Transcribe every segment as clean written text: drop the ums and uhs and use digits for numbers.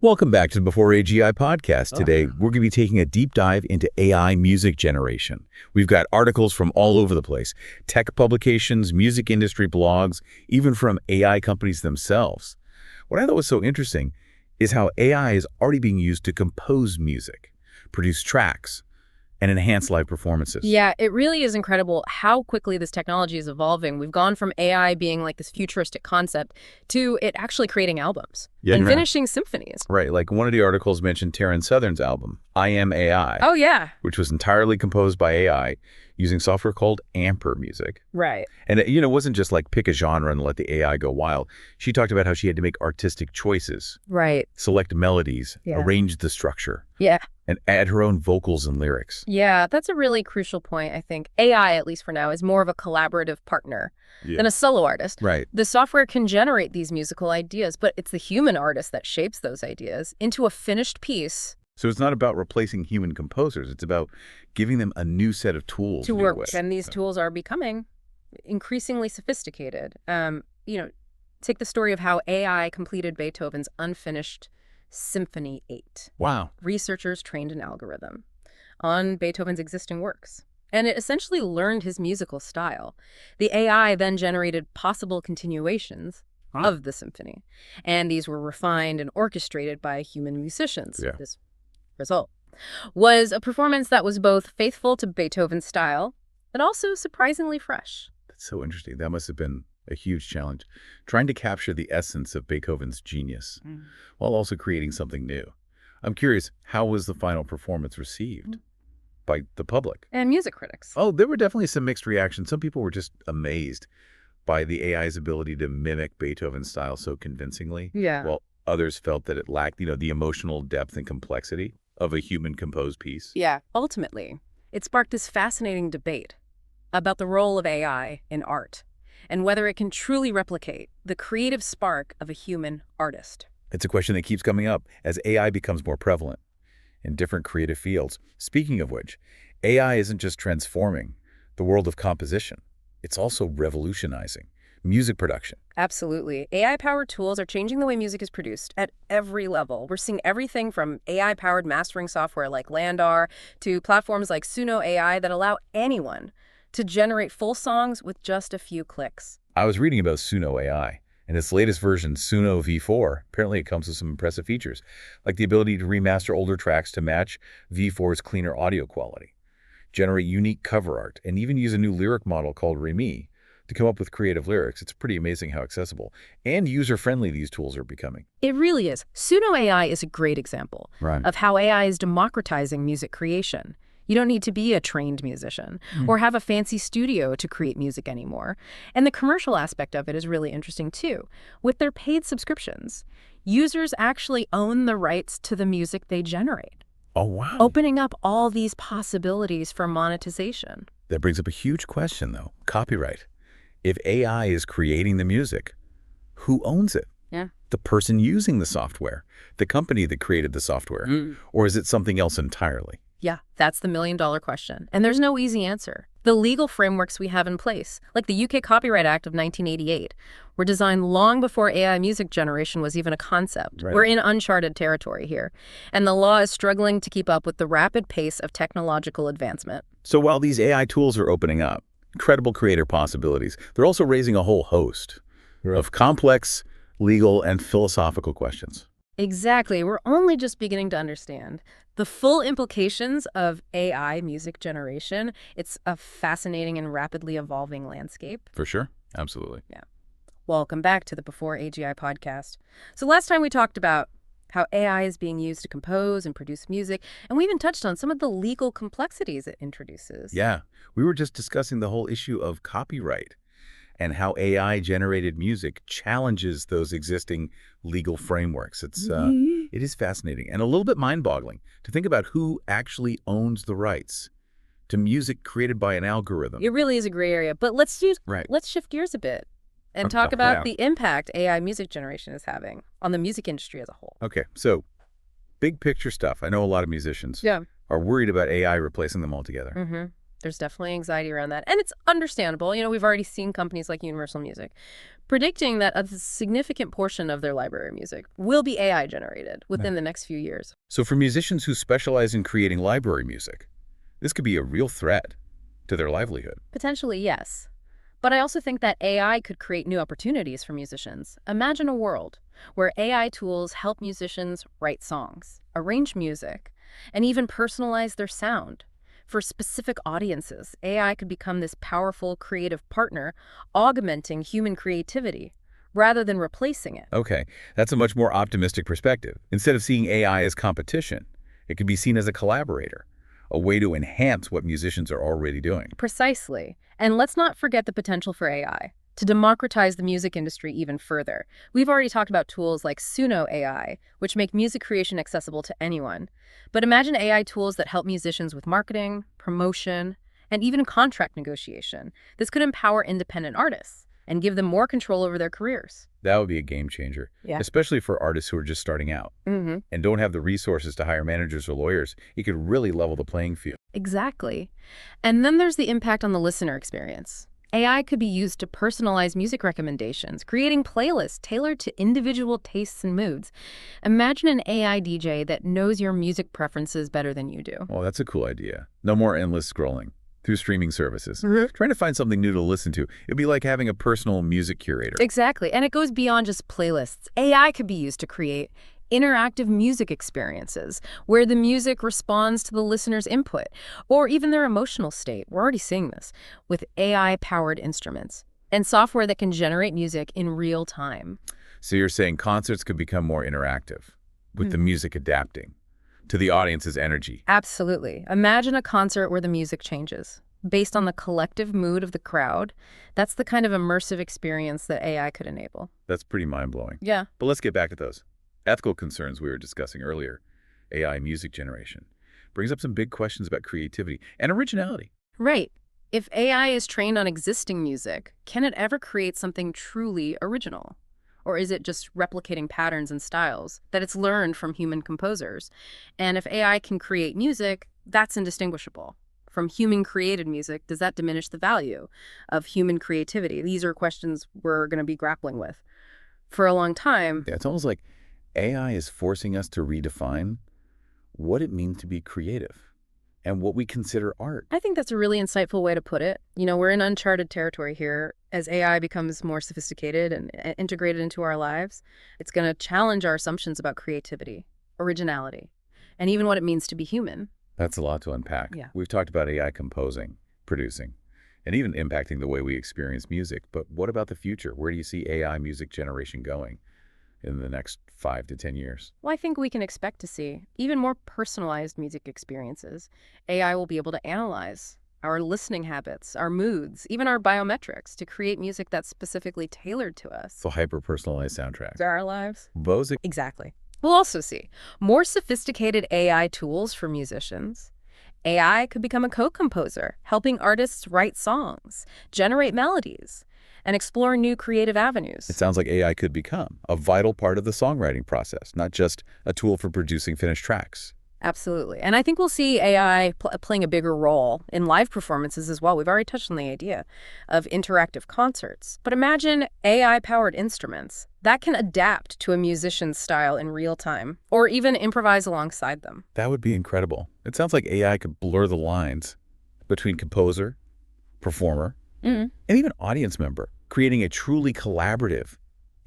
Welcome back to the Before AGI podcast. Today, we're going to be taking a deep dive into AI music generation. We've got articles from all over the place, tech publications, music industry blogs, even from AI companies themselves. What I thought was so interesting is how AI is already being used to compose music, produce tracks, and enhance live performances. Yeah, it really is incredible how quickly this technology is evolving. We've gone from AI being like this futuristic concept to it actually creating albums and finishing symphonies. Right, like one of the articles mentioned Taryn Southern's album, I Am AI. Oh, yeah. Which was entirely composed by AI using software called Amper music. Right. And it wasn't just like pick a genre and let the AI go wild. She talked about how she had to make artistic choices. Right. Select melodies, arrange the structure. Yeah. And add her own vocals and lyrics. Yeah, that's a really crucial point, I think. AI, at least for now, is more of a collaborative partner than a solo artist. Right. The software can generate these musical ideas, but it's the human artist that shapes those ideas into a finished piece. So it's not about replacing human composers. It's about giving them a new set of tools to work with. And these tools are becoming increasingly sophisticated. Take the story of how AI completed Beethoven's unfinished Symphony 8. Wow. Researchers trained an algorithm on Beethoven's existing works, and it essentially learned his musical style. The AI then generated possible continuations of the symphony, and these were refined and orchestrated by human musicians. Yeah. This result was a performance that was both faithful to Beethoven's style, but also surprisingly fresh. That's so interesting. That must have been a huge challenge, trying to capture the essence of Beethoven's genius while also creating something new. I'm curious, how was the final performance received by the public? And music critics. Oh, there were definitely some mixed reactions. Some people were just amazed by the AI's ability to mimic Beethoven's style so convincingly. Yeah. While others felt that it lacked, the emotional depth and complexity of a human-composed piece. Yeah. Ultimately, it sparked this fascinating debate about the role of AI in art and whether it can truly replicate the creative spark of a human artist. It's a question that keeps coming up as AI becomes more prevalent in different creative fields. Speaking of which, AI isn't just transforming the world of composition, it's also revolutionizing music production. Absolutely. AI-powered tools are changing the way music is produced at every level. We're seeing everything from AI-powered mastering software like Landar to platforms like Suno AI that allow anyone to generate full songs with just a few clicks. I was reading about Suno AI, and its latest version, Suno V4, apparently it comes with some impressive features, like the ability to remaster older tracks to match V4's cleaner audio quality, generate unique cover art, and even use a new lyric model called Remy to come up with creative lyrics. It's pretty amazing how accessible and user-friendly these tools are becoming. It really is. Suno AI is a great example of how AI is democratizing music creation. You don't need to be a trained musician or have a fancy studio to create music anymore. And the commercial aspect of it is really interesting too. With their paid subscriptions, users actually own the rights to the music they generate. Oh, wow. Opening up all these possibilities for monetization. That brings up a huge question, though. Copyright. If AI is creating the music, who owns it? Yeah. The person using the software, the company that created the software, or is it something else entirely? Yeah, that's the million-dollar question. And there's no easy answer. The legal frameworks we have in place, like the UK Copyright Act of 1988, were designed long before AI music generation was even a concept. Right. We're in uncharted territory here. And the law is struggling to keep up with the rapid pace of technological advancement. So while these AI tools are opening up incredible creator possibilities, they're also raising a whole host of complex, legal, and philosophical questions. Exactly. We're only just beginning to understand the full implications of AI music generation. It's a fascinating and rapidly evolving landscape. For sure. Absolutely. Yeah. Welcome back to the Before AGI podcast. So last time we talked about how AI is being used to compose and produce music, and we even touched on some of the legal complexities it introduces. Yeah. We were just discussing the whole issue of copyright and how AI-generated music challenges those existing legal frameworks. It is fascinating and a little bit mind-boggling to think about who actually owns the rights to music created by an algorithm. It really is a gray area, but let's shift gears a bit and talk about the impact AI music generation is having on the music industry as a whole. Okay, so big picture stuff. I know a lot of musicians are worried about AI replacing them altogether. There's definitely anxiety around that. And it's understandable. We've already seen companies like Universal Music predicting that a significant portion of their library music will be AI generated within the next few years. So for musicians who specialize in creating library music, this could be a real threat to their livelihood. Potentially, yes. But I also think that AI could create new opportunities for musicians. Imagine a world where AI tools help musicians write songs, arrange music, and even personalize their sound. For specific audiences, AI could become this powerful creative partner, augmenting human creativity rather than replacing it. Okay, that's a much more optimistic perspective. Instead of seeing AI as competition, it could be seen as a collaborator, a way to enhance what musicians are already doing. Precisely. And let's not forget the potential for AI to democratize the music industry even further. We've already talked about tools like Suno AI, which make music creation accessible to anyone. But imagine AI tools that help musicians with marketing, promotion, and even contract negotiation. This could empower independent artists and give them more control over their careers. That would be a game changer, especially for artists who are just starting out and don't have the resources to hire managers or lawyers. It could really level the playing field. Exactly. And then there's the impact on the listener experience. AI could be used to personalize music recommendations, creating playlists tailored to individual tastes and moods. Imagine an AI DJ that knows your music preferences better than you do. Well, that's a cool idea. No more endless scrolling through streaming services. Trying to find something new to listen to. It'd be like having a personal music curator. Exactly. And it goes beyond just playlists. AI could be used to create interactive music experiences where the music responds to the listener's input or even their emotional state. We're already seeing this with AI-powered instruments and software that can generate music in real time. So you're saying concerts could become more interactive with the music adapting to the audience's energy. Absolutely. Imagine a concert where the music changes based on the collective mood of the crowd. That's the kind of immersive experience that AI could enable. That's pretty mind-blowing. Yeah. But let's get back to those ethical concerns we were discussing earlier. AI music generation brings up some big questions about creativity and originality. Right. If AI is trained on existing music, can it ever create something truly original? Or is it just replicating patterns and styles that it's learned from human composers? And if AI can create music, that's indistinguishable from human-created music. Does that diminish the value of human creativity? These are questions we're going to be grappling with for a long time. Yeah, it's almost like AI is forcing us to redefine what it means to be creative and what we consider art. I think that's a really insightful way to put it. We're in uncharted territory here. As AI becomes more sophisticated and integrated into our lives, it's going to challenge our assumptions about creativity, originality, and even what it means to be human. That's a lot to unpack. Yeah. We've talked about AI composing, producing, and even impacting the way we experience music. But what about the future? Where do you see AI music generation going in the next 5 to 10 years? Well, I think we can expect to see even more personalized music experiences. AI will be able to analyze our listening habits, our moods, even our biometrics to create music that's specifically tailored to us. So hyper-personalized soundtracks. To our lives. Those Exactly. We'll also see more sophisticated AI tools for musicians. AI could become a co-composer, helping artists write songs, generate melodies, and explore new creative avenues. It sounds like AI could become a vital part of the songwriting process, not just a tool for producing finished tracks. Absolutely. And I think we'll see AI playing a bigger role in live performances as well. We've already touched on the idea of interactive concerts. But imagine AI-powered instruments that can adapt to a musician's style in real time or even improvise alongside them. That would be incredible. It sounds like AI could blur the lines between composer, performer, and even audience member, creating a truly collaborative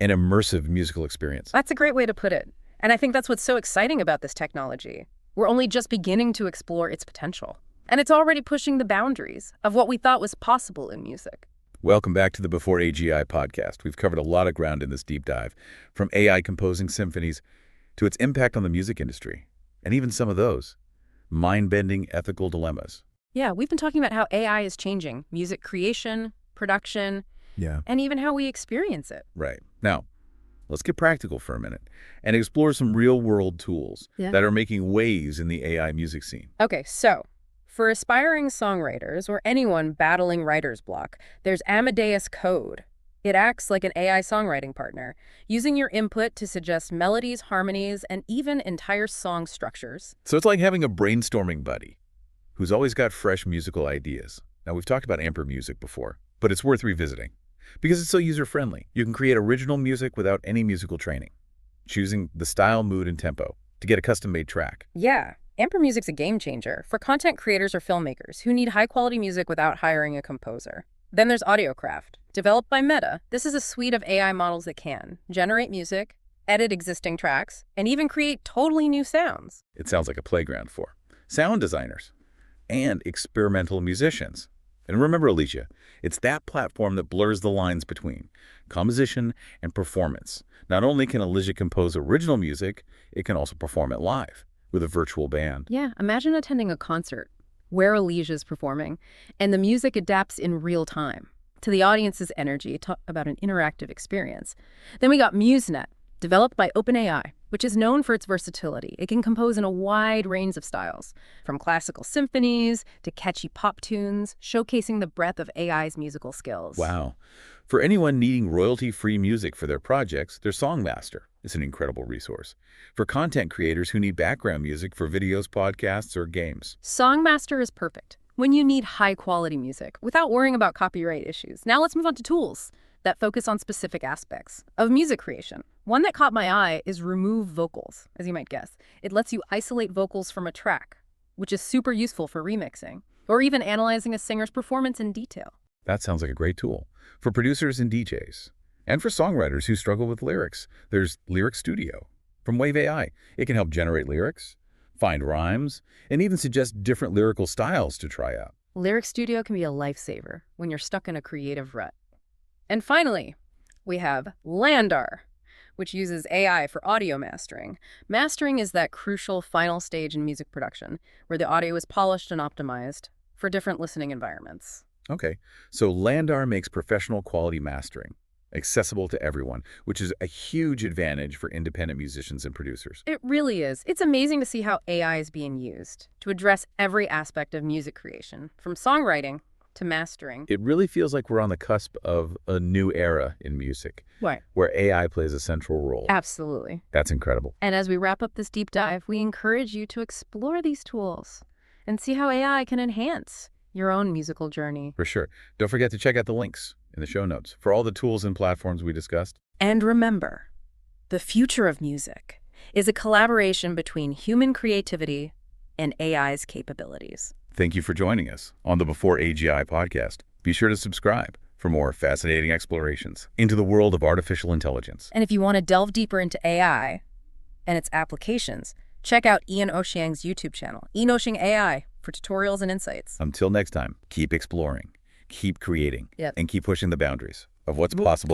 and immersive musical experience. That's a great way to put it. And I think that's what's so exciting about this technology. We're only just beginning to explore its potential. And it's already pushing the boundaries of what we thought was possible in music. Welcome back to the Before AGI podcast. We've covered a lot of ground in this deep dive, from AI composing symphonies to its impact on the music industry, and even some of those mind-bending ethical dilemmas. Yeah, we've been talking about how AI is changing music creation, production, and even how we experience it. Right. Now, let's get practical for a minute and explore some real-world tools that are making waves in the AI music scene. Okay, so for aspiring songwriters or anyone battling writer's block, there's Amadeus Code. It acts like an AI songwriting partner, using your input to suggest melodies, harmonies, and even entire song structures. So it's like having a brainstorming buddy, who's always got fresh musical ideas. Now, we've talked about Amper music before, but it's worth revisiting because it's so user-friendly. You can create original music without any musical training, choosing the style, mood, and tempo to get a custom-made track. Yeah, Amper Music's a game changer for content creators or filmmakers who need high-quality music without hiring a composer. Then there's AudioCraft. Developed by Meta, this is a suite of AI models that can generate music, edit existing tracks, and even create totally new sounds. It sounds like a playground for sound designers and experimental musicians. And remember, Alicia, it's that platform that blurs the lines between composition and performance. Not only can Alicia compose original music, it can also perform it live with a virtual band. Yeah, imagine attending a concert where Alicia's performing, and the music adapts in real time to the audience's energy. Talk about an interactive experience. Then we got MuseNet, developed by OpenAI, which is known for its versatility. It can compose in a wide range of styles, from classical symphonies to catchy pop tunes, showcasing the breadth of AI's musical skills. Wow. For anyone needing royalty-free music for their projects, their Songmaster is an incredible resource. For content creators who need background music for videos, podcasts, or games, Songmaster is perfect when you need high-quality music without worrying about copyright issues. Now let's move on to tools that focus on specific aspects of music creation. One that caught my eye is Remove Vocals, as you might guess. It lets you isolate vocals from a track, which is super useful for remixing, or even analyzing a singer's performance in detail. that sounds like a great tool. For producers and DJs, and for songwriters who struggle with lyrics, there's Lyric Studio from Wave AI. It can help generate lyrics, find rhymes, and even suggest different lyrical styles to try out. Lyric Studio can be a lifesaver when you're stuck in a creative rut. And finally, we have Landar, which uses AI for audio mastering. Mastering is that crucial final stage in music production, where the audio is polished and optimized for different listening environments. Okay, so Landar makes professional quality mastering accessible to everyone, which is a huge advantage for independent musicians and producers. It really is. It's amazing to see how AI is being used to address every aspect of music creation, from songwriting to mastering. It really feels like we're on the cusp of a new era in music, Right. where AI plays a central role. Absolutely. That's incredible. And as we wrap up this deep dive, we encourage you to explore these tools and see how AI can enhance your own musical journey. For sure. Don't forget to check out the links in the show notes for all the tools and platforms we discussed. And remember, the future of music is a collaboration between human creativity and AI's capabilities. Thank you for joining us on the Before AGI podcast. Be sure to subscribe for more fascinating explorations into the world of artificial intelligence. And if you want to delve deeper into AI and its applications, check out Ian Ochieng's YouTube channel, Ian Ochieng AI, for tutorials and insights. Until next time, keep exploring, keep creating, Yep. and keep pushing the boundaries of what's possible.